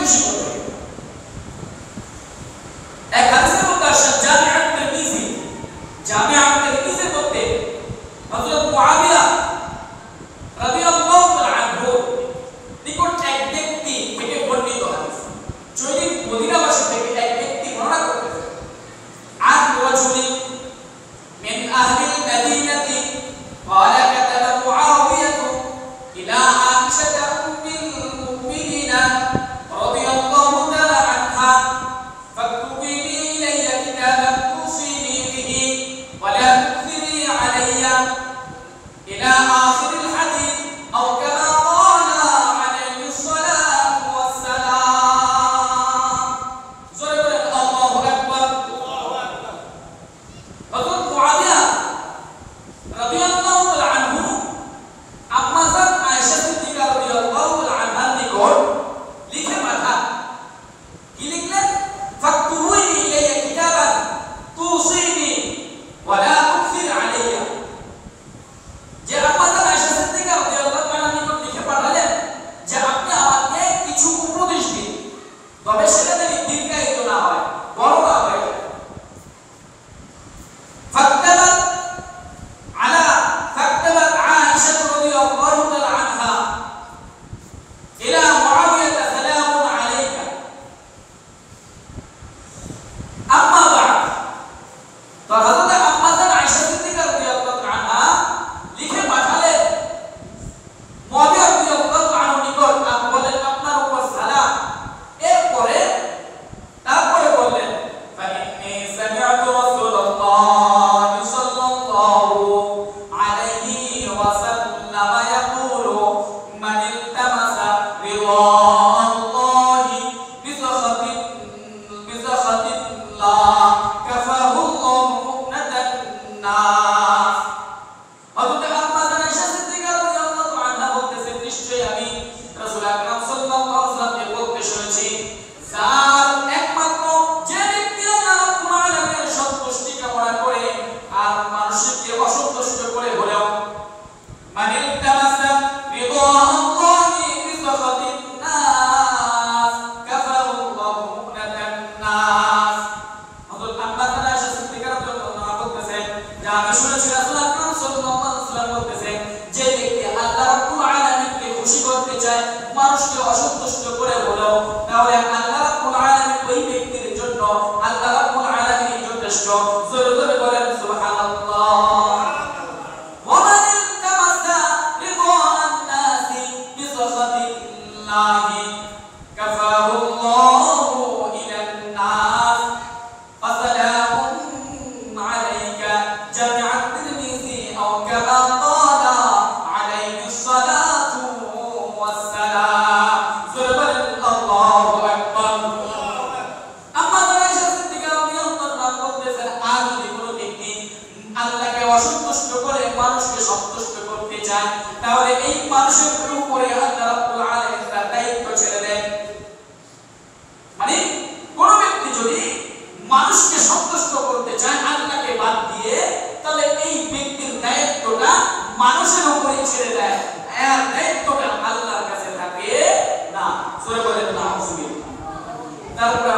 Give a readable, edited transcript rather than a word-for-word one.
খুশি করবে। এক হাদিসের মধ্যে আসে জামিআত তিরমিজি, জামিআত তিরমিজির মধ্যে হযরত মুআবিয়া রাদিয়াল্লাহু তাআলা আনহু নিকট এক ব্যক্তি থেকে বর্ণিত হাদিস, যদি মদিনাবাসী থেকে এক ব্যক্তি বর্ণনা করতেছে, আন রাজুলি মিন আহলিল মাদিনাতি قال كتب معاوية إلى عائشة أم المؤمنين رضي الله تعالى عنها فاكتبي إلي كتابا توصيني به ولا تكثري علي إلى آخر الحديث أو كما قال عليه الصلاة والسلام. الله أكبر. حضرت معاوية رضي الله تعالى عنه আম্মাজান আয়েশা সিদ্দিকা রাদিয়াল্লাহু তাআলা আনহার নিকট লিখে পাঠান। কি লিখলেন? ফাকতুবুনি ইলাইয়া কিতাবান তুসিনি ওয়া লা তুকসির আলাইয়া। যে আম্মাজান আয়েশা সিদ্দিকা রাদিয়াল্লাহু তাআলা নিকট লিখে পাঠালেন যে আপনি আমাকে কিছু উপদেশ দিন, তবে সেটা যেন দীর্ঘায়িত না হয়, বড় না হয়। ফাকতাবাত فكتبت عائشة رضي الله تعالى عنها إلى معاوية سلام عليك أما بعد. فحضرت আম্মাজান আয়েশা সিদ্দিকা রাদিয়াল্লাহু তাআলা আনহা লিখে পাঠালেন মুআবিয়া রাদিয়াল্লাহু তাআলা নিকট, আপনি বলেন আপনার উপর সালাম। এরপরে তারপরে বললেন ফাইন্নী সামি'তু রাসূলুল্লাহ সাল্লাল্লাহু আলাইহি ওয়াসাল্লাম ইয়াকুলু মান ইলতামাসা রিদাল্লাহি বিসাখাতিল্লাহ কাফাহুল্লাহু মুকনাতান নাস। হযরত আম্মাজান আয়েশা সিদ্দিকা রাদিয়াল্লাহু তাআলা আনহা বলতেছেন, নিশ্চয়ই আমি রাসূল আকরাম সাল্লাল্লাহু আলাইহি ওয়াসাল্লামকে বলতে শুনেছি, যার একমাত্র যে ব্যক্তি আল্লাহ রাব্বুল আলামিনের সন্তুষ্টি কামনা করে আর মানুষকে অসন্তুষ্ট করে হলেও মান ইলতামাসা রিদাল্লাহি বিসাখাতিন নাস কাফাহুল্লাহু মুকনাতান নাস। হযরত আম্মাজান আয়েশা সিদ্দিকা রাদিয়াল্লাহু তাআলা বলতেছেন যে আমি শুনেছি রাসূল আকরাম সাল্লাল্লাহু আলাইহি ওয়াসাল্লাম বলতেছেন, যে ব্যক্তি আল্লাহ রাব্বুল আলামিনকে খুশি করতে চায়, মানুষকে অসন্তুষ্ট করে হলেও, তাহলে আল্লাহ রাব্বুল আলামিন ওই ব্যক্তির জন্য আল্লাহ রাব্বুল আলামিন যথেষ্ট। জোরে জোরে বলেন সুবহানাল্লাহ। ওয়ামান ইলতামাসা রিদান নাসি বিসাখাতিল্লাহি কাফাহুল্লাহু ইলান নাস ফাসালামুন আলাইকা জামিআত তিরমিজি আও কামা ক্বালা আলাইহিস সালাতু ওয়াস সালাম। জোরে বলেন আল্লাহু আকবার। আম্মাজান আয়েশা সিদ্দিকা রাদিয়াল্লাহু তাআলা বলতেছেন, আর যদি কোনো ব্যক্তি আল্লাহকে অসন্তুষ্ট করে মানুষকে সন্তুষ্ট করতে চায়, তাহলে এই মানুষের উপরে আল্লাহ রাব্বুল আলামিন তার দায়িত্ব ছেড়ে দেন। মানে কোন ব্যক্তি যদি মানুষকে সন্তুষ্ট করতে চায় আল্লাহকে বাদ দিয়ে, তাহলে এই ব্যক্তির দায়িত্বটা মানুষের উপরে ছেড়ে দেয়, এর দায়িত্বটা আল্লাহর কাছে থাকে না। সূরা বলেন নাউযুবিল্লাহ। তারপর